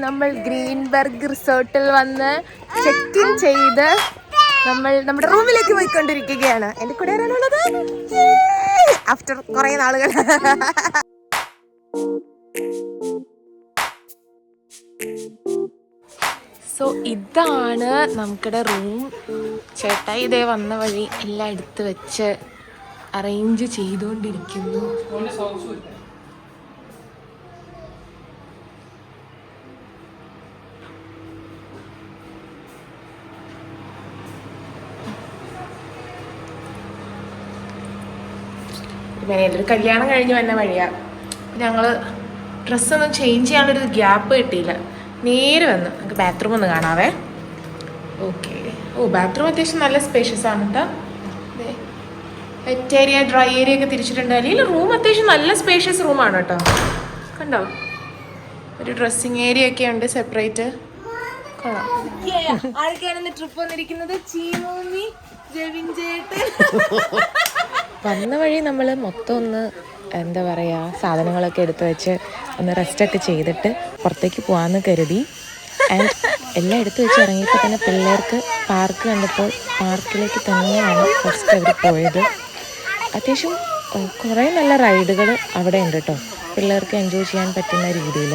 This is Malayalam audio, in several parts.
നമ്മൾ ഗ്രീൻബർഗ് റിസോർട്ടിൽ വന്ന് ചെക്ക് ഇൻ ചെയ്ത് നമ്മൾ നമ്മുടെ റൂമിലേക്ക് പോയിക്കൊണ്ടിരിക്കുകയാണ്. എന്റെ കൂടെ ആരാണുള്ളത്? ആഫ്റ്റർ കുറെ നാളുകൾ. സോ ഇതാണ് നമുക്കിടെ റൂം. ചേട്ടായി ഇതേ വന്ന വഴി എല്ലാം എടുത്ത് വെച്ച് അറേഞ്ച് ചെയ്തുകൊണ്ടിരിക്കുന്നു. ഇതൊരു കല്യാണം കഴിഞ്ഞ് വന്ന വഴിയാണ്. ഞങ്ങൾ ഡ്രസ്സൊന്നും ചേഞ്ച് ചെയ്യാനുള്ളൊരു ഗ്യാപ്പ് കിട്ടിയില്ല. നേരെ വന്ന് നമുക്ക് ബാത്റൂം ഒന്ന് കാണാവേ. ഓക്കെ. ബാത്റൂം അത്യാവശ്യം നല്ല സ്പേഷ്യസ് ആണ് കേട്ടോ. വെറ്റ് ഏരിയ, ഡ്രൈ ഏരിയ ഒക്കെ തിരിച്ചിട്ടുണ്ട്. അല്ലെങ്കിൽ റൂം അത്യാവശ്യം നല്ല സ്പേഷ്യസ് റൂമാണ് കേട്ടോ. കണ്ടോ, ഒരു ഡ്രസ്സിങ് ഏരിയ ഒക്കെ ഉണ്ട് സെപ്പറേറ്റ്. കാണാം. ആരൊക്കെയാണ് ട്രിപ്പ് വന്നിരിക്കുന്നത്? ചീമോമി, ജെവിൻ ചേട്ടൻ. വന്ന വഴി നമ്മൾ മൊത്തം ഒന്ന് എന്താ പറയുക, സാധനങ്ങളൊക്കെ എടുത്ത് വെച്ച് ഒന്ന് റെസ്റ്റൊക്കെ ചെയ്തിട്ട് പുറത്തേക്ക് പോകാമെന്ന് കരുതി. ആൻഡ് എല്ലാം എടുത്ത് വെച്ച് ഇറങ്ങിയപ്പോൾ തന്നെ പിള്ളേർക്ക് പാർക്ക് കണ്ടപ്പോൾ പാർക്കിലേക്ക് തന്നെയാണ് ഫസ്റ്റ് അവർ പോയത്. അത്യാവശ്യം കുറേ നല്ല റൈഡുകൾ അവിടെ ഉണ്ട് കേട്ടോ, പിള്ളേർക്ക് എൻജോയ് ചെയ്യാൻ പറ്റുന്ന രീതിയിൽ.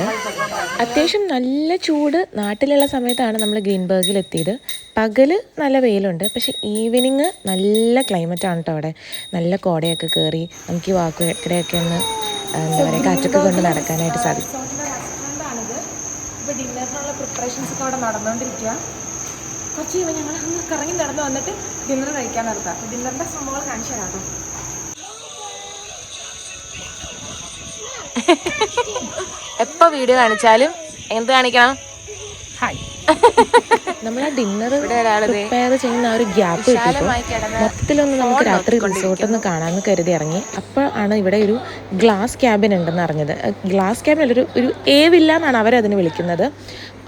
അത്യാവശ്യം നല്ല ചൂട് നാട്ടിലുള്ള സമയത്താണ് നമ്മൾ ഗ്രീൻബർഗിൽ എത്തിയത്. പകൽ നല്ല വെയിലുണ്ട്, പക്ഷേ ഈവനിങ് നല്ല ക്ലൈമറ്റാണ് കേട്ടോ അവിടെ. നല്ല കോടയൊക്കെ കയറി നമുക്ക് ഈ വാക്കുകിടെയൊക്കെ ഒന്ന് എന്താ പറയുക കാറ്റൊക്കെ കൊണ്ട് നടക്കാനായിട്ട് സാധിക്കും. ഇപ്പോൾ ഡിന്നറിനുള്ള പ്രിപ്പറേഷൻസ് ഒക്കെ അവിടെ നടന്നുകൊണ്ടിരിക്കുക. കുറച്ച് കഴിയുമ്പോൾ ഞങ്ങൾ ഒന്ന് കറങ്ങി നടന്ന് വന്നിട്ട് ഡിന്നർ കഴിക്കാൻ നടത്താം. ഡിന്നറിൻ്റെ സംഭവങ്ങൾ കാണിച്ചു തരാം കേട്ടോ. എപ്പോൾ വീഡിയോ കാണിച്ചാലും എന്ത് കാണിക്കണം? ഹായ്. നമ്മൾ ആ ഡിന്നർ പ്രിപ്പയർ ചെയ്യുന്ന ആ ഒരു ഗ്യാപ്പ് കിട്ടിയപ്പോൾ മൊത്തത്തിലൊന്ന് നമുക്ക് രാത്രി റിസോർട്ടൊന്ന് കാണാമെന്ന് കരുതി ഇറങ്ങി. അപ്പോഴാണ് ഇവിടെ ഒരു ഗ്ലാസ് ക്യാബിൻ ഉണ്ടെന്ന് അറിഞ്ഞത്. ഗ്ലാസ് ക്യാബിൻ ഒരു ഏവില്ല എന്നാണ് അവരതിന് വിളിക്കുന്നത്.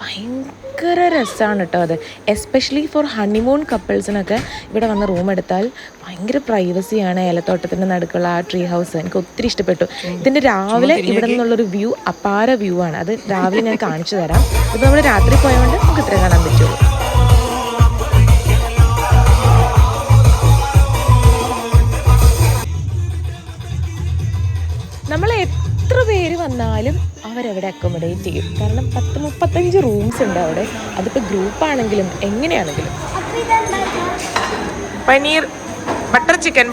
ഭയങ്കര രസമാണ് കേട്ടോ അത്. എസ്പെഷ്യലി ഫോർ ഹണിമൂൺ കപ്പിൾസിനൊക്കെ ഇവിടെ വന്ന് റൂം എടുത്താൽ ഭയങ്കര പ്രൈവസിയാണ്. ഏലത്തോട്ടത്തിൻ്റെ നടുക്കുള്ള ആ ട്രീ ഹൗസ് എനിക്ക് ഒത്തിരി ഇഷ്ടപ്പെട്ടു. ഇതിൻ്റെ രാവിലെ ഇവിടെ നിന്നുള്ളൊരു വ്യൂ അപാര വ്യൂ ആണ്. അത് രാവിലെ ഞാൻ കാണിച്ചു തരാം. ഇപ്പോൾ നമ്മൾ രാത്രി പോയതുകൊണ്ട് നമുക്ക് ഇത്രയും കാണാൻ പറ്റുള്ളൂ. നമ്മൾ എത്ര പേര് വന്നാലും അവരവിടെ അക്കോമഡേറ്റ് ചെയ്യും. കാരണം 10-35 റൂംസ് ഉണ്ട് അവിടെ. അതിപ്പോൾ ഗ്രൂപ്പാണെങ്കിലും എങ്ങനെയാണെങ്കിലും. പനീർ ബട്ടർ ചിക്കൻ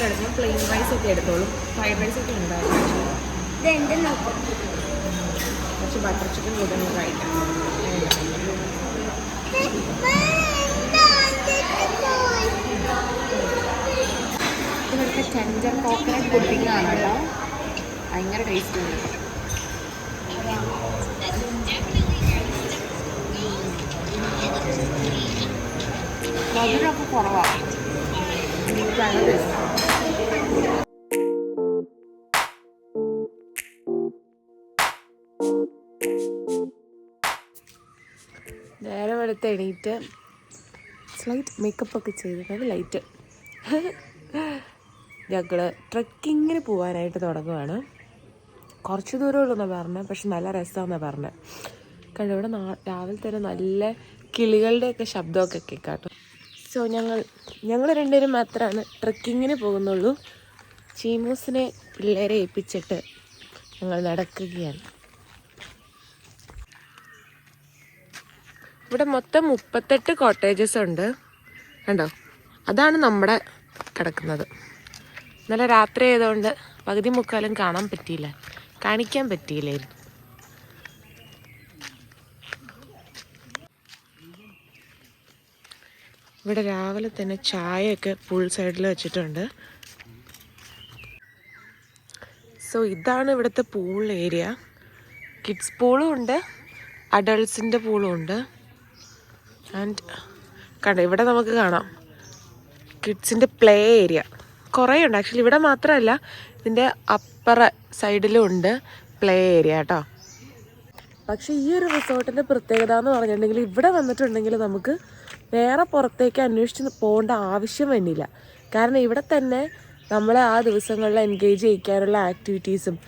നല്ല പ്ലെയിൻ റൈസ് ഒക്കെ എടുത്തോളും. ഫ്രൈഡ് റൈസ് ഒക്കെ ഉണ്ടായിരുന്നു. കുറച്ച് ബട്ടർ ചിക്കൻ കൂടെ കഴിക്കാം. ഇവിടുത്തെ ടെൻഡർ കോക്കനട്ട് പുഡിംഗ് ആണ് കേട്ടോ. ഭയങ്കര ടേസ്റ്റ് ഉണ്ട്. മധുരമൊക്കെ കുറവാണ്. നേരം എടുത്ത് എണീറ്റ് സ്ലൈറ്റ് മേക്കപ്പ് ഒക്കെ ചെയ്തിട്ടുണ്ട്. ലൈറ്റ് ഞങ്ങൾ ട്രക്കിങ്ങിന് പോകാനായിട്ട് തുടങ്ങുകയാണ്. കുറച്ച് ദൂരമുള്ളൂന്നാണ് പറഞ്ഞത്, പക്ഷെ നല്ല രസമാണെന്നാണ് പറഞ്ഞത്. കാരണം ഇവിടെ രാവിലെ തന്നെ നല്ല കിളികളുടെയൊക്കെ ശബ്ദമൊക്കെ കേൾക്കാട്ടോ. സോ ഞങ്ങൾ രണ്ടുപേരും മാത്രമാണ് ട്രക്കിങ്ങിന് പോകുന്നുള്ളൂ. ചീമൂസിനെ പിള്ളേരെ ഏൽപ്പിച്ചിട്ട് ഞങ്ങൾ നടക്കുകയാണ്. ഇവിടെ മൊത്തം 38 കോട്ടേജസ് ഉണ്ട് കണ്ടോ. അതാണ് നമ്മുടെ കിടക്കുന്നത്. ഇന്നലെ രാത്രി ആയതുകൊണ്ട് പകുതി മുക്കാലും കാണിക്കാൻ പറ്റിയില്ലായിരുന്നു. ഇവിടെ രാവിലെ തന്നെ ചായയൊക്കെ പൂൾ സൈഡിൽ വെച്ചിട്ടുണ്ട്. സോ ഇതാണ് ഇവിടുത്തെ പൂൾ ഏരിയ. കിഡ്സ് പൂളും ഉണ്ട്, അഡൾട്ട്സിൻ്റെ പൂളും ഉണ്ട്. ആൻഡ് കണ്ടോ ഇവിടെ നമുക്ക് കാണാം കിഡ്സിൻ്റെ പ്ലേ ഏരിയ കുറേ ഉണ്ട്. ആക്ച്വലി ഇവിടെ മാത്രമല്ല, ഇതിൻ്റെ അപ്പറ സൈഡിലും ഉണ്ട് പ്ലേ ഏരിയ കേട്ടോ. പക്ഷേ ഈ ഒരു റിസോർട്ടിൻ്റെ പ്രത്യേകത എന്ന് പറഞ്ഞിട്ടുണ്ടെങ്കിൽ ഇവിടെ വന്നിട്ടുണ്ടെങ്കിൽ നമുക്ക് വേറെ പുറത്തേക്ക് അന്വേഷിച്ച് പോകേണ്ട ആവശ്യം വന്നില്ല. കാരണം ഇവിടെ തന്നെ നമ്മളെ ആ ദിവസങ്ങളിൽ എൻഗേജ് ചെയ്യിക്കാനുള്ള ആക്ടിവിറ്റീസും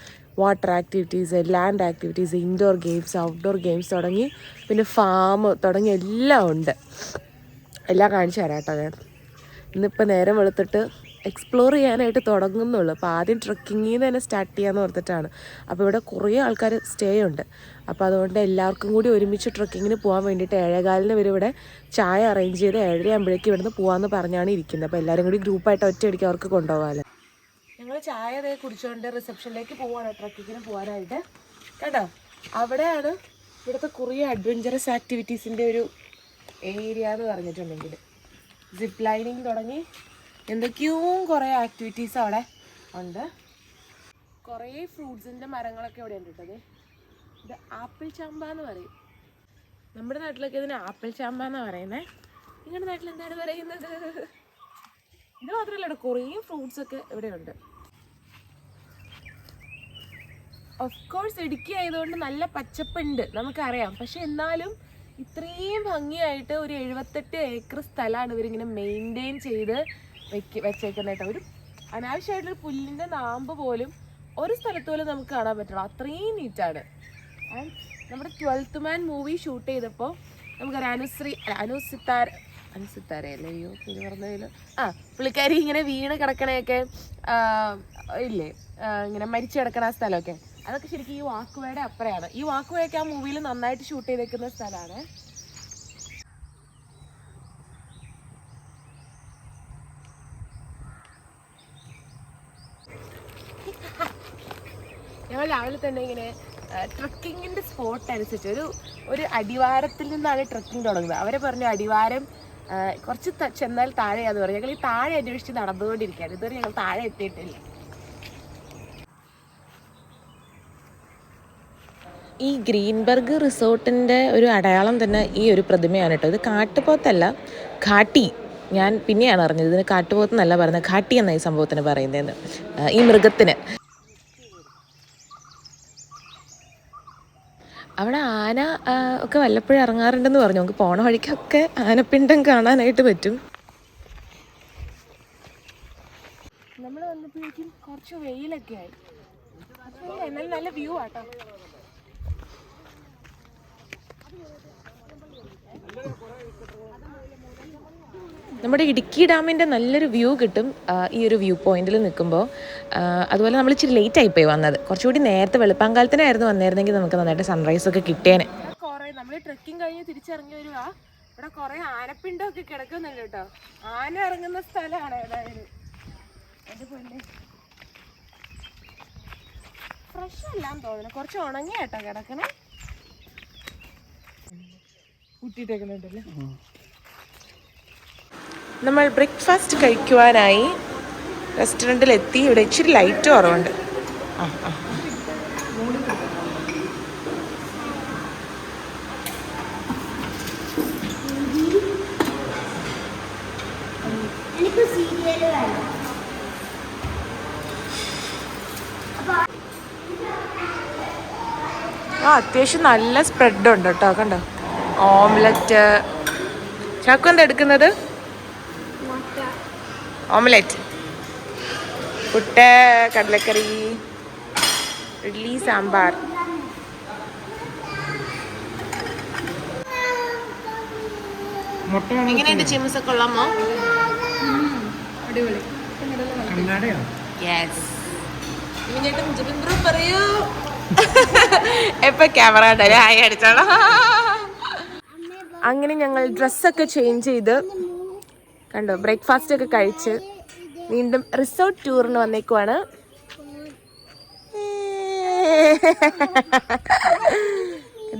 water activities, land activities, indoor games, outdoor games തുടങ്ങി പിന്നെ ഫാം തുടങ്ങി എല്ലാം ഉണ്ട്. എല്ലാം കാണിച്ചു തരാം കേട്ടോ ഞാൻ. ഇന്നിപ്പോൾ നേരം വെളുത്തിട്ട് എക്സ്പ്ലോർ ചെയ്യാനായിട്ട് തുടങ്ങുന്നുള്ളൂ. അപ്പോൾ ആദ്യം ട്രക്കിങ്ങിൽ നിന്ന് തന്നെ സ്റ്റാർട്ട് ചെയ്യാമെന്ന് ഓർത്തിട്ടാണ്. അപ്പോൾ ഇവിടെ കുറേ ആൾക്കാർ സ്റ്റേ ഉണ്ട്. അപ്പോൾ അതുകൊണ്ട് എല്ലാവർക്കും കൂടി ഒരുമിച്ച് ട്രക്കിങ്ങിന് പോകാൻ വേണ്ടിയിട്ട് 7:15 വരെ ഇവിടെ ചായ അറേഞ്ച് ചെയ്ത് 7:30 ആകുമ്പോഴേക്കും ഇവിടുന്ന് പോകാമെന്ന് പറഞ്ഞാണ് ഇരിക്കുന്നത്. അപ്പോൾ എല്ലാവരും കൂടി ഗ്രൂപ്പായിട്ട് ഒറ്റയടിക്ക് അവർക്ക് കൊണ്ടുപോകാമല്ലോ. ഞങ്ങൾ ചായ അതേ കുടിച്ചുകൊണ്ട് റിസപ്ഷനിലേക്ക് പോവാണ് ട്രക്കിങ്ങിന് പോകാനായിട്ട്. കേട്ടോ, അവിടെയാണ് ഇവിടുത്തെ കുറേ അഡ്വഞ്ചറസ് ആക്ടിവിറ്റീസിൻ്റെ ഒരു ഏരിയ എന്ന് പറഞ്ഞിട്ടുണ്ടെങ്കിൽ സിപ്പ് ലൈനിങ് തുടങ്ങി എന്തൊക്കെയോ കുറേ ആക്ടിവിറ്റീസ് അവിടെ ഉണ്ട്. കുറേ ഫ്രൂട്ട്സിൻ്റെ മരങ്ങളൊക്കെ ഇവിടെ ഉണ്ട് കേട്ടത്. ഇത് ആപ്പിൾ ചാമ്പ എന്ന് പറയും. നമ്മുടെ നാട്ടിലൊക്കെ ഇതിന് ആപ്പിൾ ചാമ്പ എന്നാണ് പറയുന്നത്. നിങ്ങളുടെ നാട്ടിൽ എന്താണ് പറയുന്നത്? ഇത് മാത്രമല്ല, ഇവിടെ കുറേ ഫ്രൂട്ട്സൊക്കെ ഇവിടെ ഉണ്ട്. ഓഫ് കോഴ്സ് ഇടുക്കി ആയതുകൊണ്ട് നല്ല പച്ചപ്പുണ്ട് നമുക്കറിയാം. പക്ഷെ എന്നാലും ഇത്രയും ഭംഗിയായിട്ട് ഒരു 78 ഏക്കർ സ്ഥലമാണ് ഇവരിങ്ങനെ മെയിൻറ്റെയിൻ ചെയ്ത് വെച്ചേക്കുന്നത് കേട്ടോ. ഒരു അനാവശ്യമായിട്ടൊരു പുല്ലിൻ്റെ നാമ്പ് പോലും ഒരു സ്ഥലത്ത് പോലും നമുക്ക് കാണാൻ പറ്റുള്ളൂ. അത്രയും നീറ്റാണ്. ആൻഡ് നമ്മുടെ 12th Man മൂവി ഷൂട്ട് ചെയ്തപ്പോൾ നമുക്കൊരു അനുസിത്താരയല്ലേ, അയ്യോ പേര് പറഞ്ഞതിൽ പുള്ളിക്കാരി ഇങ്ങനെ വീണ് കിടക്കണയൊക്കെ ഇല്ലേ, ഇങ്ങനെ മരിച്ചു കിടക്കണ ആ സ്ഥലമൊക്കെ, അതൊക്കെ ശരിക്കും ഈ വാക്കുവേയുടെ അപ്പുറയാണ്. ഈ വാക്കുവേയൊക്കെ ആ മൂവിയിൽ നന്നായിട്ട് ഷൂട്ട് ചെയ്തേക്കുന്ന സ്ഥലമാണ്. ഞങ്ങൾ രാവിലെ തന്നെ ഇങ്ങനെ ട്രക്കിങ്ങിൻ്റെ സ്പോട്ട് അനുസരിച്ച് ഒരു അടിവാരത്തിൽ നിന്നാണ് ട്രക്കിംഗ് തുടങ്ങുന്നത്. അവരെ പറഞ്ഞു അടിവാരം കുറച്ച് ചെന്നാൽ താഴെയാന്ന് പറഞ്ഞു. ഞങ്ങൾ ഈ താഴെ അന്വേഷിച്ച് നടന്നുകൊണ്ടിരിക്കുകയാണ്. ഇതുവരെ ഞങ്ങൾ താഴെ എത്തിയിട്ടില്ല. ഈ ഗ്രീൻബർഗ് റിസോർട്ടിൻ്റെ ഒരു അടയാളം തന്നെ ഈ ഒരു പ്രതിമയാണ് കേട്ടോ. ഇത് കാട്ടുപോത്തല്ല, ഘാട്ടി. ഞാൻ പിന്നെയാണ് അറിഞ്ഞത് ഇതിന് കാട്ടുപോത്തെന്നല്ല പറയുന്നത്, ഘാട്ടി എന്ന ഈ സംഭവത്തിന് പറയുന്നതെന്ന്, ഈ മൃഗത്തിന്. അവിടെ ആന ഒക്കെ വല്ലപ്പോഴും ഇറങ്ങാറുണ്ടെന്ന് പറഞ്ഞു. നമുക്ക് പോണ വഴിക്കൊക്കെ ആനപ്പിണ്ടം കാണാനായിട്ട് പറ്റും. നമ്മൾ വന്നപ്പോഴേക്കും കുറച്ച് വെയിലൊക്കെ ആയി. എന്നാലും നല്ല വ്യൂ ആട്ടോ. നമ്മുടെ ഇടുക്കി ഡാമിൻ്റെ നല്ലൊരു വ്യൂ കിട്ടും ഈ ഒരു വ്യൂ പോയിന്റിൽ നിൽക്കുമ്പോൾ. അതുപോലെ നമ്മൾ ഇച്ചിരി ലേറ്റ് ആയിപ്പോയി വന്നത്. കുറച്ചുകൂടി നേരത്തെ വെളുപ്പാങ്കാലത്തിനായിരുന്നു വന്നിരുന്നെങ്കിൽ നമുക്ക് നന്നായിട്ട് സൺറൈസൊക്കെ കിട്ടിയേനെ. കുറേ നമ്മൾ ട്രക്കിംഗ് കഴിഞ്ഞ് തിരിച്ചിറങ്ങി വരുവാ. ഇവിടെ കുറേ ആനപ്പിണ്ടമൊക്കെ കിടക്കുന്നുണ്ട് കേട്ടോ. ആന ഇറങ്ങുന്ന സ്ഥലമാണ് ഏതായാലും. എൻ്റെ പൊന്നെ, ഫ്രഷ് അല്ലാന്ന് തോന്നുന്നു, കുറച്ച് ഉണങ്ങിയ കേട്ടോ കിടക്കണേ. കൂട്ടിയിട്ടേക്കുന്നുണ്ടല്ലേ. നമ്മൾ ബ്രേക്ക്ഫാസ്റ്റ് കഴിക്കുവാനായി റെസ്റ്റോറൻറ്റിലെത്തി. ഇവിടെ ഇച്ചിരി ലൈറ്റ് കുറവുണ്ട്. അത്യാവശ്യം നല്ല സ്പ്രെഡ് ഉണ്ട് കേട്ടോ. കണ്ടോ, ഓംലെറ്റ്. ചാക്കു എന്താ എടുക്കുന്നത്? ഓംലെറ്റ്, പുട്ട്, കടലക്കറി, ഇഡ്ലി, സാമ്പാർ. എങ്ങനെയുണ്ട് ചിമ്സ് ഒക്കെ ഉള്ളമോ? അടിപൊളി. പറയൂ. എപ്പൊ ക്യാമറ ഉണ്ടല്ലോ, ഹായ് അടിച്ചോളാം. അങ്ങനെ ഞങ്ങൾ ഡ്രസ്സൊക്കെ ചേഞ്ച് ചെയ്ത് കണ്ടോ, ബ്രേക്ക്ഫാസ്റ്റ് ഒക്കെ കഴിച്ച് വീണ്ടും റിസോർട്ട് ടൂറിന് വന്നേക്കുവാണ്.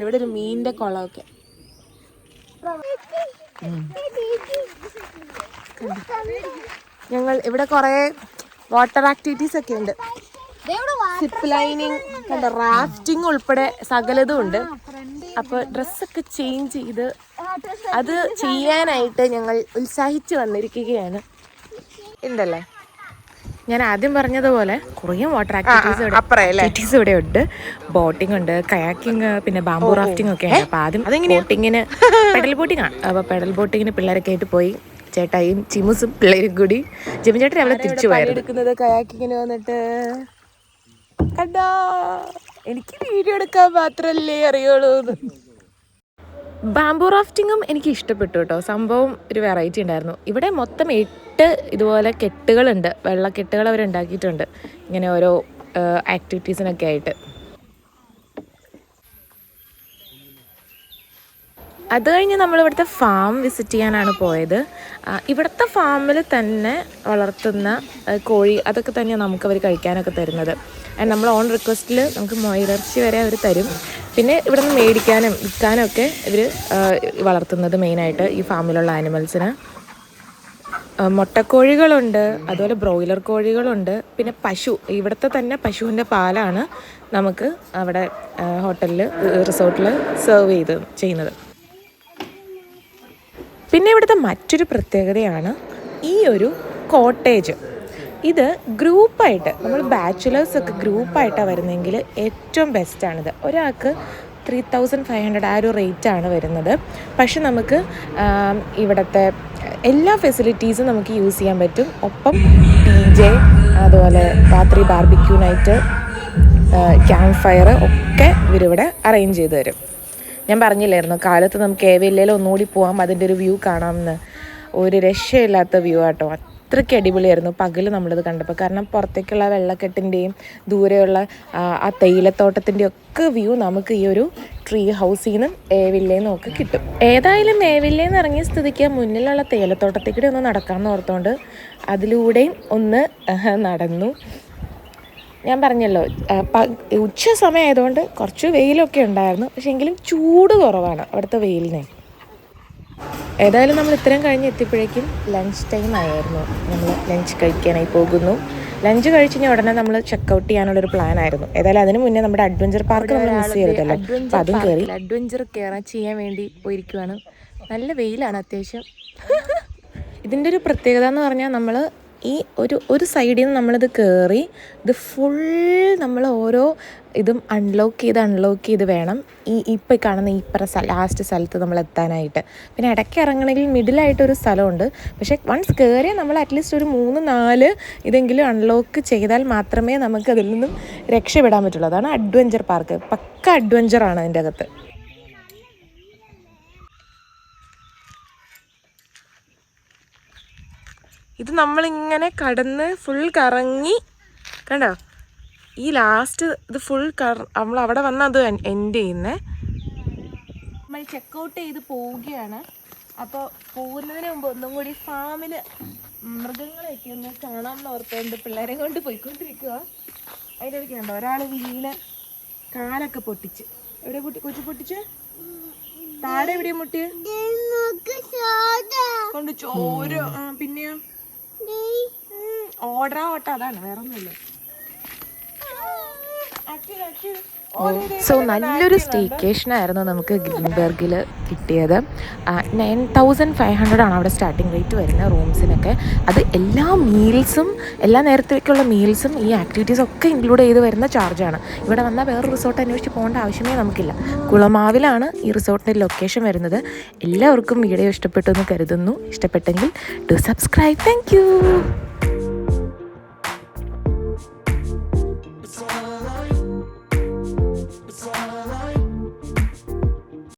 ഇവിടെ ഒരു മീനിന്റെ കുളമൊക്കെ. ഞങ്ങൾ ഇവിടെ കുറെ വാട്ടർ ആക്ടിവിറ്റീസ് ഒക്കെ ഉണ്ട്. സിപ്പ് ലൈനിങ്, കണ്ടോ, റാഫ്റ്റിംഗ് ഉൾപ്പെടെ സകലതും ഉണ്ട്. അപ്പോൾ ഡ്രസ്സൊക്കെ ചേഞ്ച് ചെയ്ത് അത് ചെയ്യാനായിട്ട് ഞങ്ങൾ ഉത്സാഹിച്ച് വന്നിരിക്കുകയാണ്. ഉണ്ടല്ലേ? ഞാൻ ആദ്യം പറഞ്ഞതുപോലെ കുറേ വാട്ടർ ആക്ടിവിറ്റീസ് ഇവിടെ ഉണ്ട്. ബോട്ടിംഗ് ഉണ്ട്, കയാക്കിങ്, പിന്നെ ബാംബു റാഫ്റ്റിംഗ് ഒക്കെ ഉണ്ട്. അപ്പോൾ ആദ്യം ബോട്ടിങ്ങിന് പെഡൽ ബോട്ടിംഗ് ആണ്. അപ്പോൾ പെഡൽ ബോട്ടിങ്ങിന് പിള്ളേരൊക്കെ ആയിട്ട് പോയി. ചേട്ടായും ചിമുസും പിള്ളേരും കൂടി. ജിമി ചേട്ടൻ അവിടെ തിരിച്ചു പോയത്. കയാക്കിങ്ങിന് വന്നിട്ട് കണ്ടാ, എനിക്ക് വീഡിയോ എടുക്കാൻ മാത്രല്ലേ അറിയുള്ളൂ. ബാംബു റാഫ്റ്റിങ്ങും എനിക്ക് ഇഷ്ടപ്പെട്ടു കേട്ടോ. സംഭവം ഒരു വെറൈറ്റി ഉണ്ടായിരുന്നു. ഇവിടെ മൊത്തം 8 ഇതുപോലെ കെട്ടുകളുണ്ട്, വെള്ളക്കെട്ടുകൾ അവരുണ്ടാക്കിയിട്ടുണ്ട് ഇങ്ങനെ ഓരോ ആക്ടിവിറ്റീസിനൊക്കെ ആയിട്ട്. അത് കഴിഞ്ഞ് നമ്മളിവിടുത്തെ ഫാം വിസിറ്റ് ചെയ്യാനാണ് പോയത്. ഇവിടുത്തെ ഫാമിൽ തന്നെ വളർത്തുന്ന കോഴി അതൊക്കെ തന്നെയാണ് നമുക്കവർ കഴിക്കാനൊക്കെ തരുന്നത്. നമ്മൾ ഓൺ റിക്വസ്റ്റിൽ നമുക്ക് മൊയിലിറച്ചി വരെ അവർ തരും. പിന്നെ ഇവിടെ നിന്ന് മേടിക്കാനും വിൽക്കാനും ഒക്കെ ഇവർ വളർത്തുന്നത് മെയിനായിട്ട് ഈ ഫാമിലുള്ള ആനിമൽസിന്. മുട്ടക്കോഴികളുണ്ട്, അതുപോലെ ബ്രോയിലർ കോഴികളുണ്ട്, പിന്നെ പശു. ഇവിടുത്തെ തന്നെ പശുവിൻ്റെ പാലാണ് നമുക്ക് അവിടെ ഹോട്ടലിൽ റിസോർട്ടിൽ സെർവ് ചെയ്യുന്നത്. പിന്നെ ഇവിടുത്തെ മറ്റൊരു പ്രത്യേകതയാണ് ഈ ഒരു കോട്ടേജ്. ഇത് ഗ്രൂപ്പായിട്ട്, നമ്മൾ ബാച്ചുലേഴ്സൊക്കെ ഗ്രൂപ്പായിട്ടാണ് വരുന്നതെങ്കിൽ ഏറ്റവും ബെസ്റ്റാണിത്. ഒരാൾക്ക് 3500 ആ ഒരു റേറ്റാണ് വരുന്നത്. പക്ഷെ നമുക്ക് ഇവിടുത്തെ എല്ലാ ഫെസിലിറ്റീസും നമുക്ക് യൂസ് ചെയ്യാൻ പറ്റും. ഒപ്പം DJ, അതുപോലെ രാത്രി ബാർബിക്യൂ നൈറ്റ്, ക്യാമ്പ് ഫയർ ഒക്കെ ഇവരിവിടെ അറേഞ്ച് ചെയ്ത് തരും. ഞാൻ പറഞ്ഞില്ലായിരുന്നു കാലത്ത് നമുക്ക് ഏവയില്ലേലും ഒന്നുകൂടി പോകാം, അതിൻ്റെ ഒരു വ്യൂ കാണാമെന്ന്. ഒരു രക്ഷയില്ലാത്ത വ്യൂ ആട്ടോ. അത്രയ്ക്ക് അടിപൊളിയായിരുന്നു പകൽ നമ്മളിത് കണ്ടപ്പോൾ. കാരണം പുറത്തേക്കുള്ള വെള്ളക്കെട്ടിൻ്റെയും ദൂരെയുള്ള ആ തേയിലത്തോട്ടത്തിൻ്റെയും ഒക്കെ വ്യൂ നമുക്ക് ഈ ഒരു ട്രീ ഹൗസിൽ നിന്നും ഏവില്ലേയിൽ നിന്നും ഒക്കെ കിട്ടും. ഏതായാലും ഏവില്ലേയിൽ നിന്ന് ഇറങ്ങിയ സ്ഥിതിക്ക് മുന്നിലുള്ള തേയിലത്തോട്ടത്തേക്കൂടെ ഒന്ന് നടക്കാമെന്ന് ഓർത്തുകൊണ്ട് അതിലൂടെയും ഒന്ന് നടന്നു. ഞാൻ പറഞ്ഞല്ലോ ഉച്ച സമയം ആയതുകൊണ്ട് കുറച്ച് വെയിലൊക്കെ ഉണ്ടായിരുന്നു. പക്ഷേ എങ്കിലും ചൂട് കുറവാണ് അവിടുത്തെ വെയിലിനെ. ഏതായാലും നമ്മൾ ഇത്രയും കഴിഞ്ഞ് എത്തിയപ്പോഴേക്കും ലഞ്ച് ടൈം ആയിരുന്നു. നമ്മൾ ലഞ്ച് കഴിക്കാനായി പോകുന്നു. ലഞ്ച് കഴിച്ച് ഉടനെ നമ്മൾ ചെക്കൗട്ട് ചെയ്യാനുള്ളൊരു പ്ലാൻ ആയിരുന്നു. ഏതായാലും അതിന് മുന്നേ നമ്മുടെ അഡ്വഞ്ചർ പാർക്ക് നമ്മൾ മിസ് ചെയ്തല്ലോ. അപ്പോൾ അതും കയറി അഡ്വഞ്ചർ ചെയ്യാൻ വേണ്ടി പോയിരിക്കുവാണ്. നല്ല വെയിലാണ് അത്യാവശ്യം. ഇതിൻ്റെ ഒരു പ്രത്യേകത എന്ന് പറഞ്ഞാൽ നമ്മൾ ഈ ഒരു സൈഡിൽ നിന്ന് നമ്മളിത് കയറി ഇത് ഫുൾ നമ്മൾ ഓരോ ഇതും അൺലോക്ക് ചെയ്ത് വേണം ഇപ്പോൾ കാണുന്ന ഈ ലാസ്റ്റ് സ്ഥലത്ത് നമ്മൾ എത്താനായിട്ട്. പിന്നെ ഇടയ്ക്ക് ഇറങ്ങണമെങ്കിൽ മിഡിലായിട്ടൊരു സ്ഥലമുണ്ട്. പക്ഷേ വൺസ് കയറിയാൽ നമ്മൾ അറ്റ്ലീസ്റ്റ് ഒരു 3-4 ഇതെങ്കിലും അൺലോക്ക് ചെയ്താൽ മാത്രമേ നമുക്ക് അതിൽ നിന്നും രക്ഷപ്പെടാൻ പറ്റുള്ളൂ. അതാണ് അഡ്വഞ്ചർ പാർക്ക്. പക്ക അഡ്വഞ്ചറാണ് അതിൻ്റെ അകത്ത്. ഇത് നമ്മളിങ്ങനെ കടന്ന് ഫുൾ കറങ്ങി കണ്ടോ, ഈ ലാസ്റ്റ് ഇത് ഫുൾ നമ്മൾ അവിടെ വന്ന് അത് എൻഡ് ചെയ്യുന്നേ. നമ്മൾ ചെക്കൗട്ട് ചെയ്ത് പോവുകയാണ്. അപ്പോൾ പോകുന്നതിന് മുമ്പ് ഒന്നും കൂടി ഫാമിൽ മൃഗങ്ങളെയൊക്കെ ഒന്ന് കാണാമെന്ന് ഓർത്തുകൊണ്ട് പിള്ളേരെ കൊണ്ട് പോയിക്കൊണ്ടിരിക്കുക. അതിൻ്റെ ഇടയ്ക്ക് കണ്ടോ ഒരാൾ വീണ് കാലൊക്കെ പൊട്ടിച്ച്. എവിടെ കൊച്ചു പൊട്ടിച്ച്? താഴെ എവിടെയാ മുട്ടിയ കൊണ്ട് ചോര. പിന്നെയോ ഓട്ട അതാണ്, വേറെ ഒന്നുമില്ല. സോ നല്ലൊരു സ്റ്റേക്കേഷനായിരുന്നു നമുക്ക് ഗ്രീൻബർഗിൽ കിട്ടിയത്. 9500 ആണ് അവിടെ സ്റ്റാർട്ടിംഗ് റേറ്റ് വരുന്നത് റൂംസിനൊക്കെ. അത് എല്ലാ മീൽസും, എല്ലാ നേരത്തേക്കുള്ള മീൽസും ഈ ആക്ടിവിറ്റീസ് ഒക്കെ ഇൻക്ലൂഡ് ചെയ്ത് വരുന്ന ചാർജാണ്. ഇവിടെ വന്നാൽ വേറെ റിസോർട്ട് അന്വേഷിച്ച് പോകേണ്ട ആവശ്യമേ നമുക്കില്ല. കുളമാവിലാണ് ഈ റിസോർട്ടിൻ്റെ ലൊക്കേഷൻ വരുന്നത്. എല്ലാവർക്കും വീഡിയോ ഇഷ്ടപ്പെട്ടു എന്ന് കരുതുന്നു. ഇഷ്ടപ്പെട്ടെങ്കിൽ do subscribe. Thank you. It's all I